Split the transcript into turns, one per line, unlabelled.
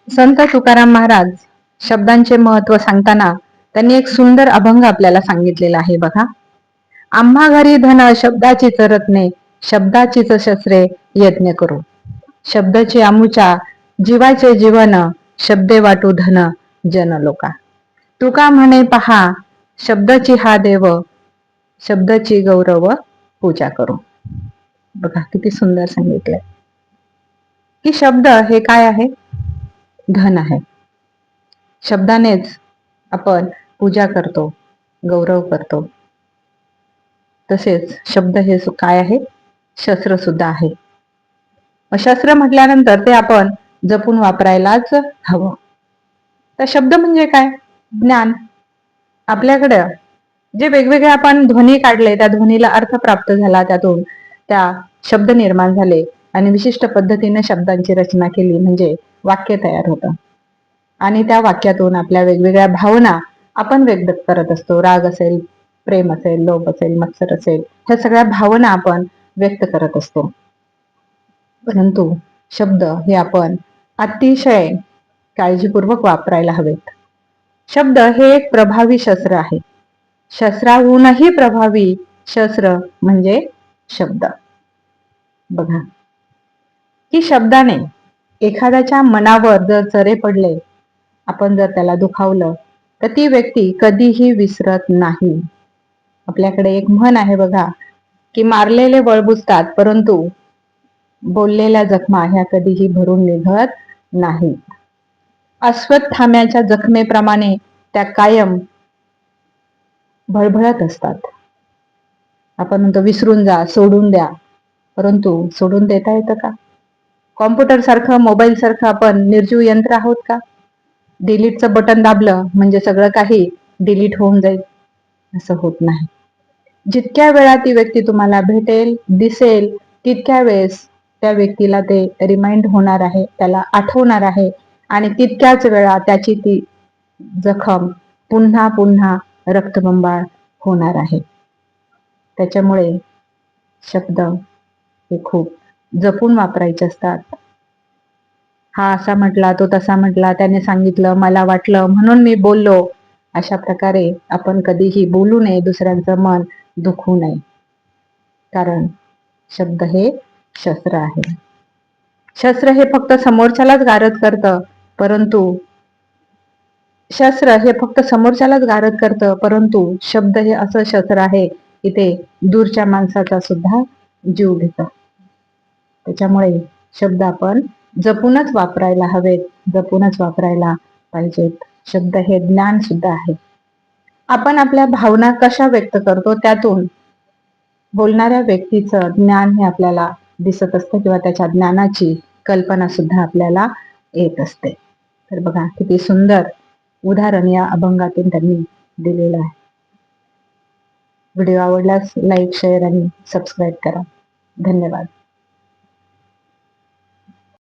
संत तुकाराम महाराज शब्दांचे महत्व सांगताना त्यांनी एक सुंदर अभंग आपल्याला सांगितलेला आहे बघा. आम्हा घरी धन शब्दाची चरतने, शब्दाचीच शस्त्रे यज्ञ करू. शब्दाची आमुच्या जीवाचे जीवन, शब्दे वाटू धन जन लोका. तुका म्हणे पहा, शब्दाची हा देव, शब्दाची गौरव पूजा करू. बघा किती सुंदर सांगितलंय की शब्द हे काय आहे, धन आहे. शब्दानेच आपण पूजा करतो, गौरव करतो. तसेच शब्द हे काय आहे, शस्त्र सुद्धा आहे. शस्त्र म्हटल्यानंतर ते आपण जपून वापरायलाच हवं. तर शब्द म्हणजे काय, ज्ञान. आपल्याकडे जे वेगवेगळे आपण ध्वनी काढले, त्या ध्वनीला अर्थ प्राप्त झाला, त्यातून त्या शब्द निर्माण झाले आणि विशिष्ट पद्धतीने शब्दांची रचना केली म्हणजे वाक्य तयार होतं. आणि त्या वाक्यातून आपल्या वेगवेगळ्या भावना आपण व्यक्त करत असतो. राग असेल, प्रेम असेल, लोभ असेल, मत्सर असेल, ह्या सगळ्या भावना आपण व्यक्त करत असतो. परंतु शब्द हे आपण अतिशय काळजीपूर्वक वापरायला हवेत. शब्द हे एक प्रभावी शस्त्र आहे. शस्त्राहूनही प्रभावी शस्त्र म्हणजे शब्द. बघा की शब्दाने एखाद्याच्या मनावर जर चरे पडले, आपण जर त्याला दुखावलं, तर ती व्यक्ती कधीही विसरत नाही. आपल्याकडे एक म्हण आहे बघा की मारलेले बळबुजतात, परंतु बोललेल्या जखमा ह्या कधीही भरून निघत नाहीत. अश्वत्थाम्याच्या जखमेप्रमाणे त्या कायम भळभळत असतात. आपण म्हणतो विसरून जा, सोडून द्या, परंतु सोडून देता येतं का? कॉम्प्युटर सारखं, मोबाईल सारखं आपण निर्जीव यंत्र आहोत का? डिलीटचं बटन दाबलं म्हणजे सगळं काही डिलीट होऊन जाईल, असं होत नाही. जितक्या वेळा ती व्यक्ती तुम्हाला भेटेल, दिसेल, तितक्या वेळेस त्या व्यक्तीला ते रिमाइंड होणार आहे, त्याला आठवणार आहे आणि तितक्याच वेळा त्याची ती जखम पुन्हा पुन्हा रक्तबंबाळ होणार आहे. त्याच्यामुळे शब्द हे खूप जपून वापरायचे असतात. हा असा म्हटला, तो तसा म्हटला, त्याने सांगितलं, मला वाटलं म्हणून मी बोललो, अशा प्रकारे आपण कधीही बोलू नये, दुसऱ्यांचं मन दुखवू नये. कारण शब्द हे शस्त्र आहे. शस्त्र हे फक्त समोरच्यालाच गारद करतं, परंतु शब्द हे असं शस्त्र आहे की ते दूरच्या माणसाचा सुद्धा जीव घेतं. त्याच्यामुळे शब्द आपण जपूनच वापरायला हवेत, जपूनच वापरायला पाहिजेत. शब्द हे ज्ञान सुद्धा आहे. आपण आपल्या भावना कशा व्यक्त करतो, त्यातून बोलणाऱ्या व्यक्तीचं ज्ञान हे आपल्याला दिसत असतं किंवा त्याच्या ज्ञानाची कल्पना सुद्धा आपल्याला येत असते. तर बघा किती सुंदर उदाहरण या अभंगातून त्यांनी दिलेलं आहे. व्हिडिओ आवडल्यास लाईक, शेअर आणि सबस्क्राईब करा. धन्यवाद.